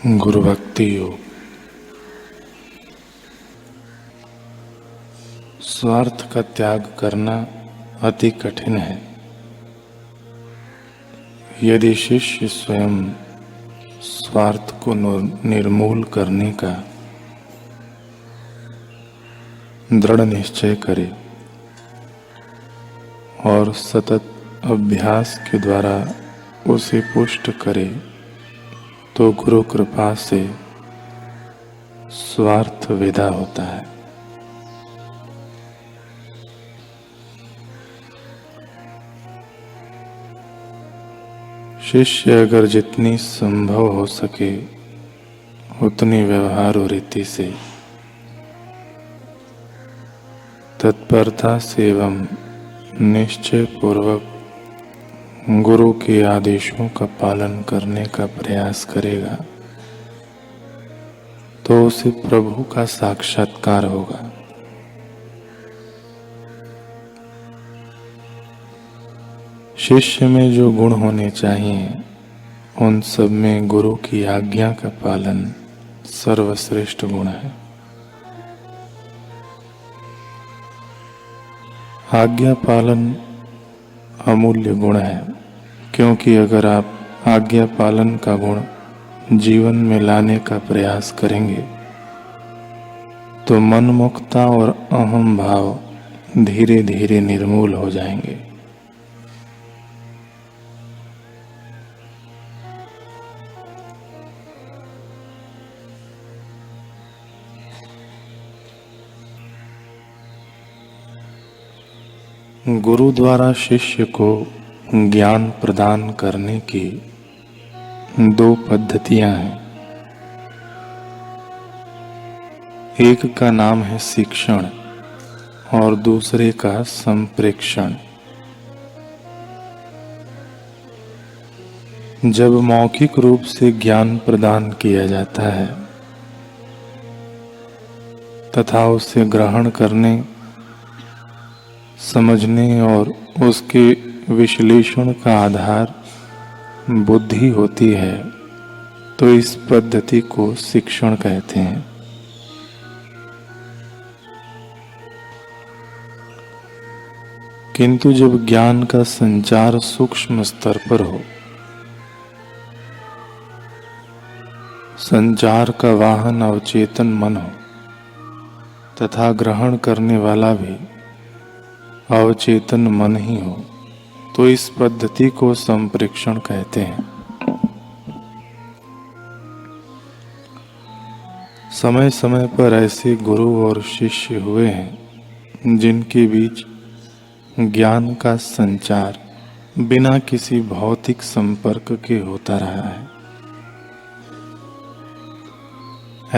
गुरु भक्ति योग। स्वार्थ का त्याग करना अति कठिन है। यदि शिष्य स्वयं स्वार्थ को निर्मूल करने का दृढ़ निश्चय करे और सतत अभ्यास के द्वारा उसे पुष्ट करे, तो गुरु कृपा से स्वार्थ विदा होता है। शिष्य अगर जितनी संभव हो सके उतनी व्यवहार और रीति से, तत्परता से एवं निश्चय पूर्वक गुरु के आदेशों का पालन करने का प्रयास करेगा, तो उसे प्रभु का साक्षात्कार होगा। शिष्य में जो गुण होने चाहिए, उन सब में गुरु की आज्ञा का पालन सर्वश्रेष्ठ गुण है। आज्ञा पालन अमूल्य गुण है, क्योंकि अगर आप आज्ञा पालन का गुण जीवन में लाने का प्रयास करेंगे तो मनमुखता और अहम भाव धीरे धीरे निर्मूल हो जाएंगे। गुरु द्वारा शिष्य को ज्ञान प्रदान करने की दो पद्धतियां हैं। एक का नाम है शिक्षण और दूसरे का संप्रेक्षण। जब मौखिक रूप से ज्ञान प्रदान किया जाता है तथा उसे ग्रहण करने, समझने और उसके विश्लेषण का आधार बुद्धि होती है, तो इस पद्धति को शिक्षण कहते हैं। किंतु जब ज्ञान का संचार सूक्ष्म स्तर पर हो, संचार का वाहन अवचेतन मन हो तथा ग्रहण करने वाला भी अवचेतन मन ही हो, तो इस पद्धति को संप्रेक्षण कहते हैं। समय समय पर ऐसे गुरु और शिष्य हुए हैं जिनके बीच ज्ञान का संचार बिना किसी भौतिक संपर्क के होता रहा है।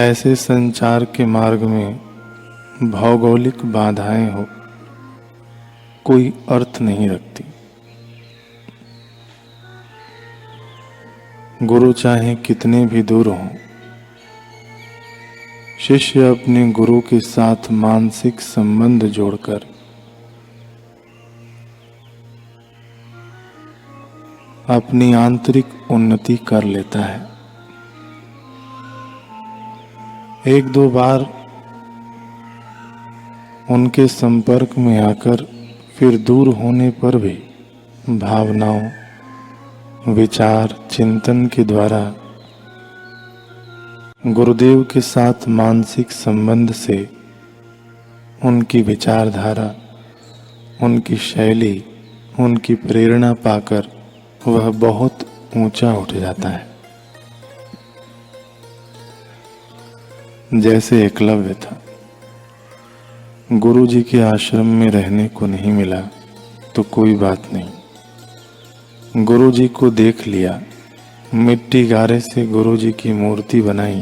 ऐसे संचार के मार्ग में भौगोलिक बाधाएं हो कोई अर्थ नहीं रखती। गुरु चाहे कितने भी दूर हों, शिष्य अपने गुरु के साथ मानसिक संबंध जोड़कर अपनी आंतरिक उन्नति कर लेता है। एक दो बार उनके संपर्क में आकर फिर दूर होने पर भी भावनाओं, विचार, चिंतन के द्वारा गुरुदेव के साथ मानसिक संबंध से उनकी विचारधारा, उनकी शैली, उनकी प्रेरणा पाकर वह बहुत ऊंचा उठ जाता है। जैसे एकलव्य था, गुरु जी के आश्रम में रहने को नहीं मिला तो कोई बात नहीं, गुरु जी को देख लिया, मिट्टी गारे से गुरु जी की मूर्ति बनाई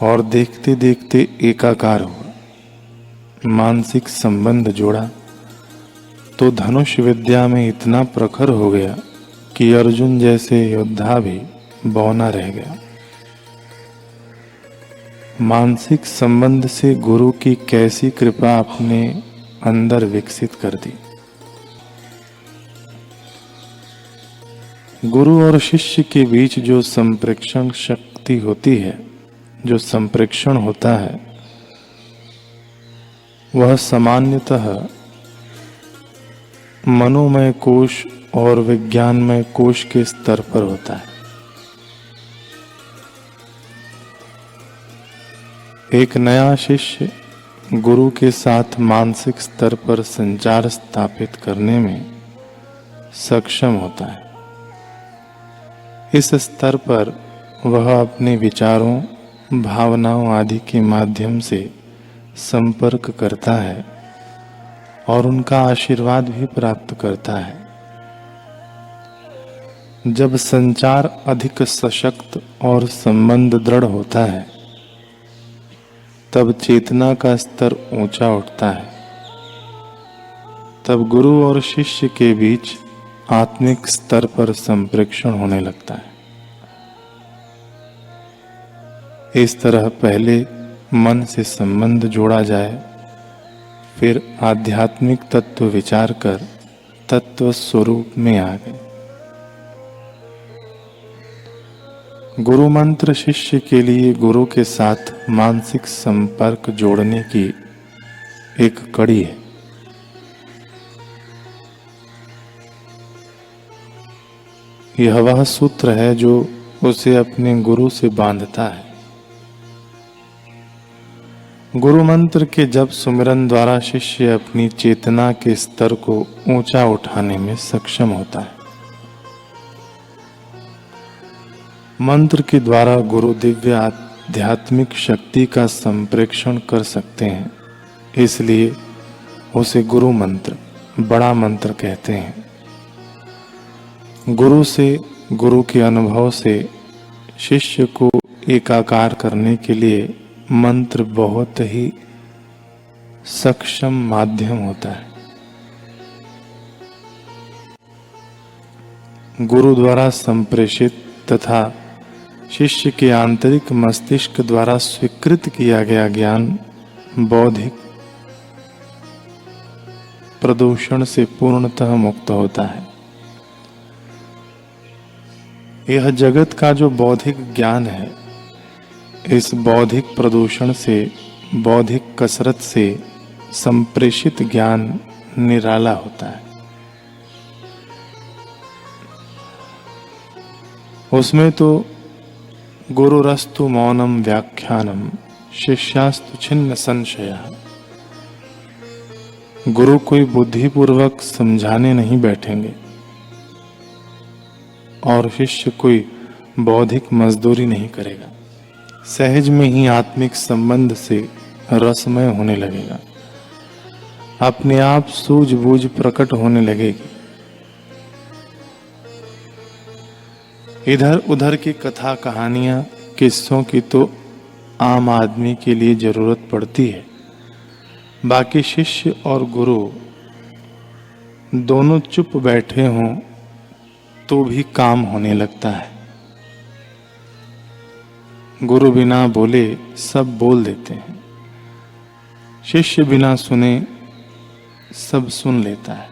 और देखते देखते एकाकार हुआ, मानसिक संबंध जोड़ा तो धनुष विद्या में इतना प्रखर हो गया कि अर्जुन जैसे योद्धा भी बौना रह गया। मानसिक संबंध से गुरु की कैसी कृपा अपने अंदर विकसित कर दी। गुरु और शिष्य के बीच जो संप्रेक्षण शक्ति शक्ति होती है, जो संप्रेक्षण होता है, वह सामान्यतः मनोमय कोश और विज्ञानमय कोश के स्तर पर होता है। एक नया शिष्य गुरु के साथ मानसिक स्तर पर संचार स्थापित करने में सक्षम होता है। इस स्तर पर वह अपने विचारों, भावनाओं आदि के माध्यम से संपर्क करता है और उनका आशीर्वाद भी प्राप्त करता है। जब संचार अधिक सशक्त और संबंध दृढ़ होता है, तब चेतना का स्तर ऊंचा उठता है। तब गुरु और शिष्य के बीच आत्मिक स्तर पर संप्रेक्षण होने लगता है। इस तरह पहले मन से संबंध जोड़ा जाए, फिर आध्यात्मिक तत्व विचार कर तत्व स्वरूप में आ गए। गुरु मंत्र शिष्य के लिए गुरु के साथ मानसिक संपर्क जोड़ने की एक कड़ी है। यह वह सूत्र है जो उसे अपने गुरु से बांधता है। गुरु मंत्र के जप सुमिरन द्वारा शिष्य अपनी चेतना के स्तर को ऊंचा उठाने में सक्षम होता है। मंत्र के द्वारा गुरु दिव्य आध्यात्मिक शक्ति का संप्रेक्षण कर सकते हैं, इसलिए उसे गुरु मंत्र, बड़ा मंत्र कहते हैं। गुरु से, गुरु के अनुभव से शिष्य को एकाकार करने के लिए मंत्र बहुत ही सक्षम माध्यम होता है। गुरु द्वारा संप्रेषित तथा शिष्य के आंतरिक मस्तिष्क द्वारा स्वीकृत किया गया ज्ञान बौद्धिक प्रदूषण से पूर्णतः मुक्त होता है। यह जगत का जो बौद्धिक ज्ञान है, इस बौद्धिक प्रदूषण से, बौद्धिक कसरत से संप्रेषित ज्ञान निराला होता है। उसमें तो गुरुरस्तु मौनम व्याख्यानम शिष्यास्तु छिन्न संशयः। गुरु कोई बुद्धिपूर्वक समझाने नहीं बैठेंगे और शिष्य कोई बौद्धिक मजदूरी नहीं करेगा। सहज में ही आत्मिक संबंध से रसमय होने लगेगा, अपने आप सूझबूझ प्रकट होने लगेगी। इधर उधर की कथा कहानियां, किस्सों की तो आम आदमी के लिए जरूरत पड़ती है। बाकी शिष्य और गुरु दोनों चुप बैठे हों तो भी काम होने लगता है। गुरु बिना बोले सब बोल देते हैं, शिष्य बिना सुने सब सुन लेता है।